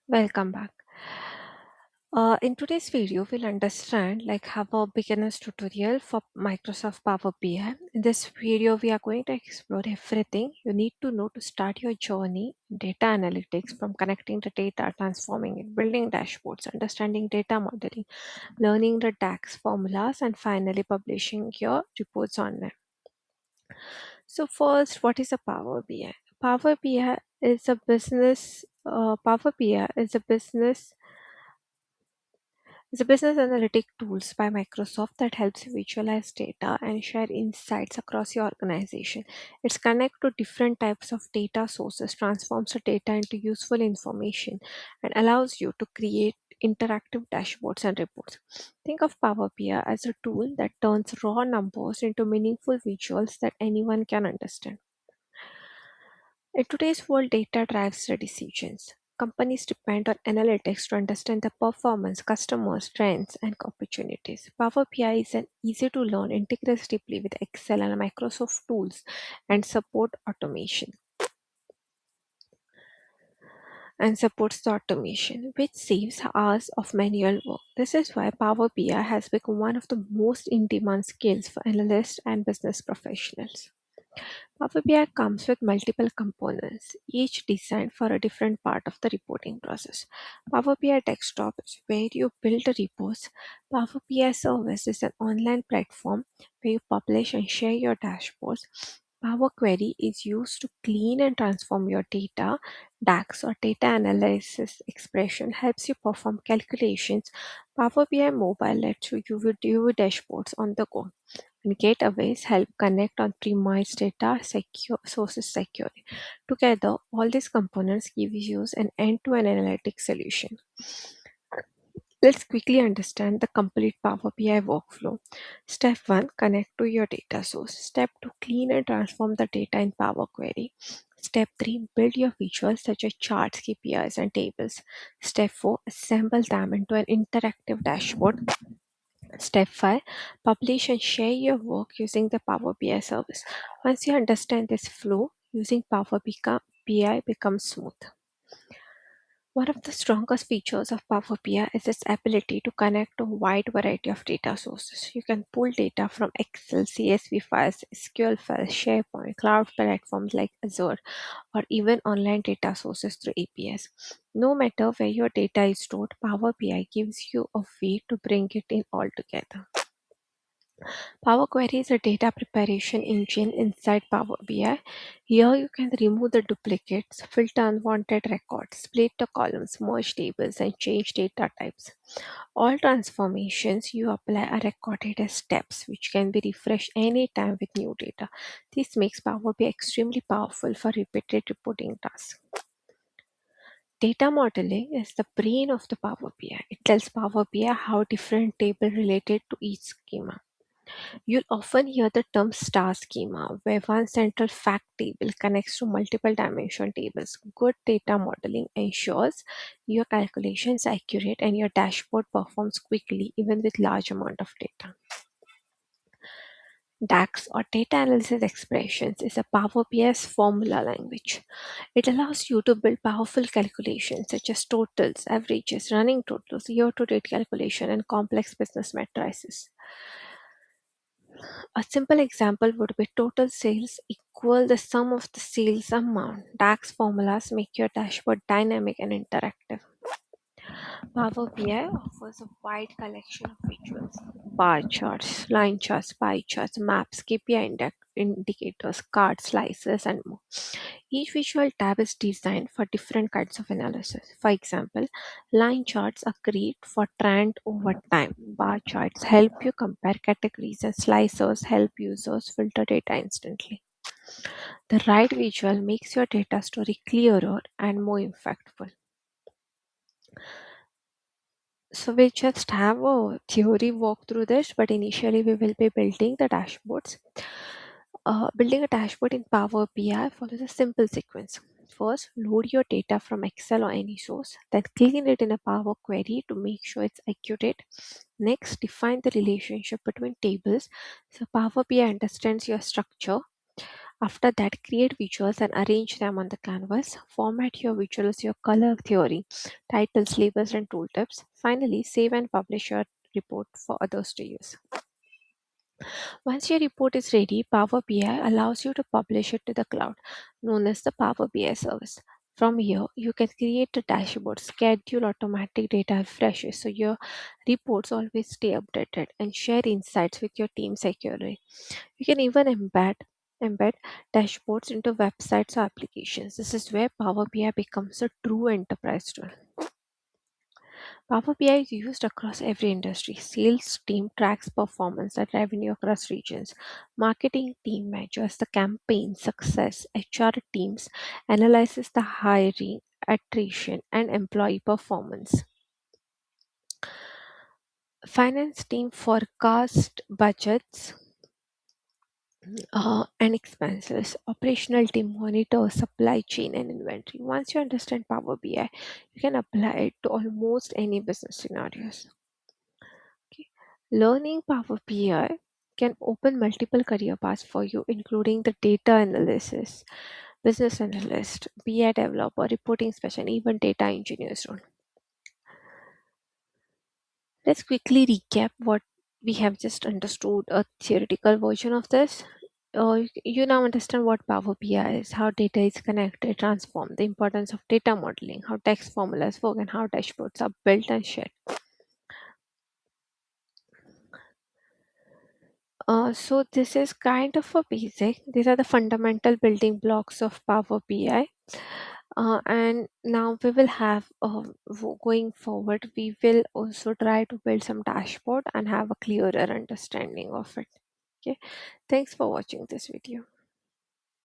Welcome back. In today's video, we'll understand like have a beginner's tutorial for Microsoft Power BI. In this video, we are going to explore everything you need to know to start your journey in data analytics, from connecting the data, transforming it, building dashboards, understanding data modeling, learning the DAX formulas, and finally publishing your reports online. So first, what is a Power BI? Power BI is a business. Power BI is a business It's a business analytic tools by Microsoft that helps you visualize data and share insights across your organization. It's connect to different types of data sources, transforms the data into useful information, and allows you to create interactive dashboards and reports. Think of Power BI as a tool that turns raw numbers into meaningful visuals that anyone can understand. In today's world, data drives the decisions. Companies depend on analytics to understand the performance, customers, trends, and opportunities. Power BI is an easy to learn, integrates deeply with Excel and Microsoft tools, and supports the automation, which saves hours of manual work. This is why Power BI has become one of the most in-demand skills for analysts and business professionals. Power BI comes with multiple components, each designed for a different part of the reporting process. Power BI Desktop is where you build the reports. Power BI Service is an online platform where you publish and share your dashboards. Power Query is used to clean and transform your data. DAX or data analysis expression helps you perform calculations. Power BI Mobile lets you view dashboards on the go, and gateways help connect on-premise data secure sources securely. Together, all these components give you an end-to-end analytic solution. Let's quickly understand the complete Power BI workflow. Step 1, connect to your data source. Step 2, clean and transform the data in Power Query. Step 3, build your visuals such as charts, KPIs, and tables. Step 4, assemble them into an interactive dashboard. Step 5, publish and share your work using the Power BI service. Once you understand this flow, using BI becomes smooth. One of the strongest features of Power BI is its ability to connect to a wide variety of data sources. You can pull data from Excel, CSV files, SQL files, SharePoint, cloud platforms like Azure, or even online data sources through APIs. No matter where your data is stored, Power BI gives you a way to bring it in all together. Power Query is a data preparation engine inside Power BI. Here you can remove the duplicates, filter unwanted records, split the columns, merge tables, and change data types. All transformations you apply are recorded as steps, which can be refreshed anytime with new data. This makes Power BI extremely powerful for repeated reporting tasks. Data modeling is the brain of the Power BI. It tells Power BI how different tables related to each schema. You'll often hear the term star schema, where one central fact table connects to multiple dimension tables. Good data modeling ensures your calculations are accurate and your dashboard performs quickly even with large amount of data. DAX or data analysis expressions is a Power BI's formula language. It allows you to build powerful calculations such as totals, averages, running totals, year-to-date calculation, and complex business matrices. A simple example would be total sales equal the sum of the sales amount. DAX formulas make your dashboard dynamic and interactive. Power BI offers a wide collection of visuals: bar charts, line charts, pie charts, maps, KPI indicators, cards, slices, and more. Each visual tab is designed for different kinds of analysis. For example, line charts are great for trend over time. Bar charts help you compare categories, and slicers help users filter data instantly. The right visual makes your data story clearer and more impactful. So we'll just have a theory walk through this, but initially we will be building the dashboards. Building a dashboard in Power BI follows a simple sequence. First, load your data from Excel or any source, then clean it in a Power Query to make sure it's accurate. Next, define the relationship between tables so Power BI understands your structure. After that, create visuals and arrange them on the canvas. Format your visuals, your color theory, titles, labels, and tooltips. Finally, save and publish your report for others to use. Once your report is ready, Power BI allows you to publish it to the cloud, known as the Power BI service. From here, you can create a dashboard, schedule automatic data refreshes so your reports always stay updated, and share insights with your team securely. You can even embed dashboards into websites or applications. This is where Power BI becomes a true enterprise tool. Power BI is used across every industry. Sales team tracks performance and revenue across regions. Marketing team measures the campaign success. HR teams analyzes the hiring, attrition, and employee performance. Finance team forecast budgets and expenses. Operational team monitors supply chain and inventory. Once you understand Power BI, you can apply it to almost any business scenarios. Okay. Learning Power BI can open multiple career paths for you, including the data analysis, business analyst, BI developer, reporting specialist, even data engineers role. Let's quickly recap what we have just understood a theoretical version of this. You now understand what Power BI is, how data is connected, transformed, the importance of data modeling, how text formulas work, and how dashboards are built and shared. So this is kind of a basic. These are the fundamental building blocks of Power BI. And now we will have going forward, we will also try to build some dashboard and have a clearer understanding of it. Okay. Thanks for watching this video.